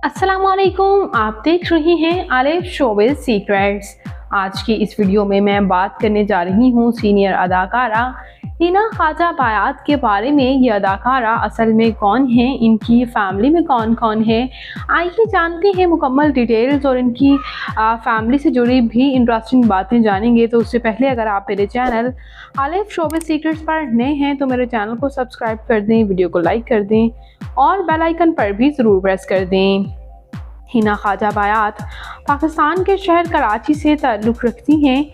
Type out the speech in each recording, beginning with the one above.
अस्सलामुअलैकुम, आप देख रहे हैं आलिफ शोबिज़ सीक्रेट्स। आज की इस वीडियो में मैं बात करने जा रही हूँ सीनियर अदाकारा हिना ख्वाजा बायात के बारे में। ये अदाकारा असल में कौन है, इनकी फैमिली में कौन कौन है, आइए जानते हैं मुकम्मल डिटेल्स और इनकी फैमिली से जुड़ी भी इंटरेस्टिंग बातें जानेंगे। तो उससे पहले अगर आप मेरे चैनल आलिफ शोबिज़ सीक्रेट्स पर नए हैं तो मेरे चैनल को सब्सक्राइब कर दें, वीडियो को लाइक कर दें और बेल आइकन पर भी ज़रूर प्रेस कर दें। हिना ख्वाजा बायात पाकिस्तान के शहर कराची से ताल्लुक़ रखती हैं।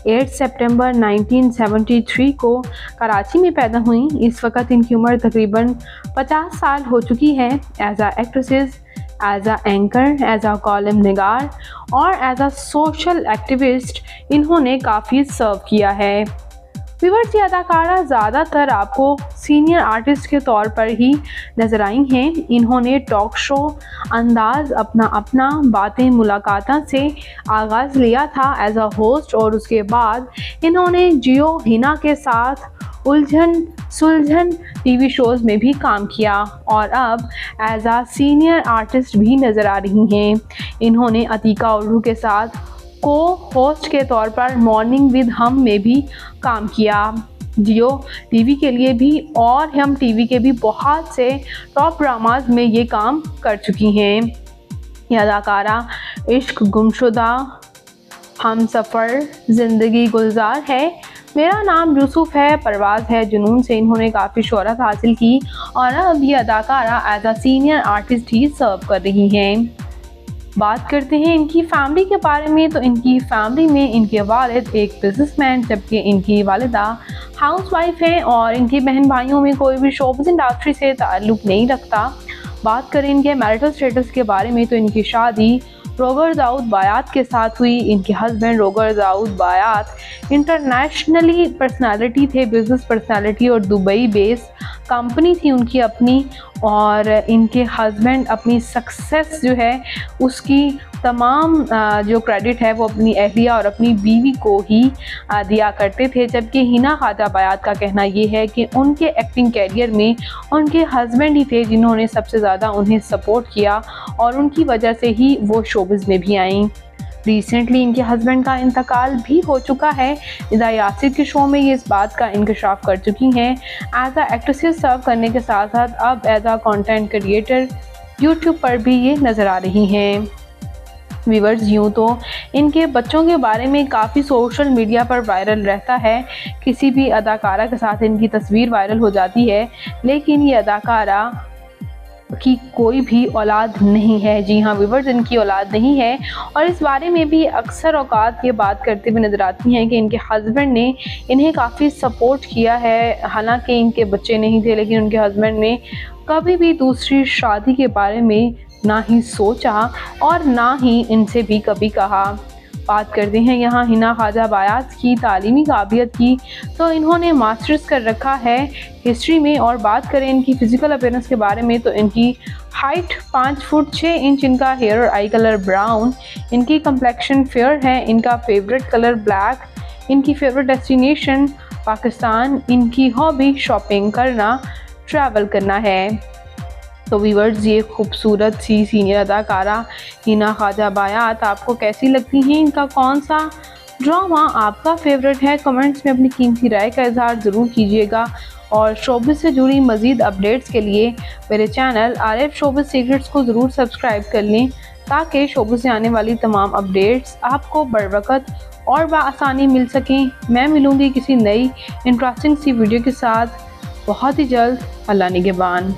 8 सितंबर 1973 को कराची में पैदा हुई। इस वक्त इनकी उम्र तकरीबन 50 साल हो चुकी है। एज आ एक्ट्रेसेस, एज आ एंकर, एज आ कॉलम निगार और एज आ सोशल एक्टिविस्ट इन्होंने काफ़ी सर्व किया है। व्यूअर्स, ये अदाकारा ज़्यादातर आपको सीनियर आर्टिस्ट के तौर पर ही नज़र आई हैं। इन्होंने टॉक शो अंदाज अपना बातें मुलाकाता से आगाज़ लिया था एज अ होस्ट और उसके बाद इन्होंने जियो हिना के साथ उलझन सुलझन टीवी शोज़ में भी काम किया और अब एज आ सीनियर आर्टिस्ट भी नज़र आ रही हैं। इन्होंने अतीका उर्दू के साथ को होस्ट के तौर पर मॉर्निंग विद हम में भी काम किया। जियो टीवी के लिए भी और हम टीवी के भी बहुत से टॉप ड्रामाज में ये काम कर चुकी हैं। यह अदाकारा इश्क, गुमशुदा, हम सफ़र, ज़िंदगी गुलजार है, मेरा नाम यूसुफ है, परवाज़ है जुनून से इन्होंने काफ़ी शोहरत हासिल की और अब ये अदाकारा एज आ सीनियर आर्टिस्ट ही सर्व कर रही हैं। बात करते हैं इनकी फैमिली के बारे में। तो इनकी फैमिली में इनके वालिद एक बिजनेसमैन जबकि इनकी वालिदा हाउसवाइफ हैं और इनके बहन भाइयों में कोई भी शोबिज़ इंडस्ट्री से ताल्लुक़ नहीं रखता। बात करें इनके मैरिटल स्टेटस के बारे में तो इनकी शादी रोगर दाऊद बायात के साथ हुई। इनके हस्बैंड रोगर दाऊद बायात इंटरनेशनली पर्सनालिटी थे, बिजनेस पर्सनालिटी और दुबई बेस्ड कंपनी थी उनकी अपनी, और इनके हस्बैंड अपनी सक्सेस जो है उसकी तमाम जो क्रेडिट है वो अपनी अहलिया और अपनी बीवी को ही दिया करते थे। जबकि हिना ख्वाजा बायात का कहना ये है कि उनके एक्टिंग कैरियर में उनके हस्बैंड ही थे जिन्होंने सबसे ज़्यादा उन्हें सपोर्ट किया और उनकी वजह से ही वो शोबिज़ में भी आईं। रिसेंटली इनके हस्बैंड का इंतकाल भी हो चुका है। निदा यासिर के शो में ये इस बात का इंकशाफ कर चुकी हैं। एज आ एक्ट्रेसेस सर्व करने के साथ साथ अब एज आ कंटेंट क्रिएटर यूट्यूब पर भी ये नज़र आ रही हैं। व्यूअर्स, यूँ तो इनके बच्चों के बारे में काफ़ी सोशल मीडिया पर वायरल रहता है। किसी भी अदाकारा के साथ इनकी तस्वीर वायरल हो जाती है, लेकिन ये अदाकारा की कोई भी औलाद नहीं है। जी हाँ व्यूअर्स, इनकी औलाद नहीं है और इस बारे में भी अक्सर औकात ये बात करते हुए नज़र आती हैं कि इनके हस्बैंड ने इन्हें काफ़ी सपोर्ट किया है। हालांकि इनके बच्चे नहीं थे लेकिन उनके हस्बैंड ने कभी भी दूसरी शादी के बारे में ना ही सोचा और ना ही इनसे भी कभी कहा। बात करते हैं यहाँ हिना ख्वाजा बायात की तालीमी काबिलियत की, तो इन्होंने मास्टर्स कर रखा है हिस्ट्री में। और बात करें इनकी फ़िज़िकल अपीयरेंस के बारे में तो इनकी हाइट 5 फुट 6 इंच, इनका हेयर और आई कलर ब्राउन, इनकी कम्प्लेक्शन फेयर है, इनका फेवरेट कलर ब्लैक, इनकी फेवरेट डेस्टिनेशन पाकिस्तान, इनकी हॉबी शॉपिंग करना, ट्रैवल करना है। तो व्यूअर्स, ये खूबसूरत सी सीनियर अदाकारा हिना ख्वाजा बायात आपको कैसी लगती हैं? इनका कौन सा ड्रामा आपका फेवरेट है? कमेंट्स में अपनी कीमती राय का इजहार ज़रूर कीजिएगा और शोबिज़ से जुड़ी मज़ीद अपडेट्स के लिए मेरे चैनल आलिफ शोबिज़ सीक्रेट्स को ज़रूर सब्सक्राइब कर लें ताकि शोबिज़ से आने वाली तमाम अपडेट्स आपको बरवक़्त और बआसानी मिल सकें। मैं मिलूँगी किसी नई इंटरेस्टिंग सी वीडियो के साथ बहुत ही जल्द। अल्लाह निगहबान।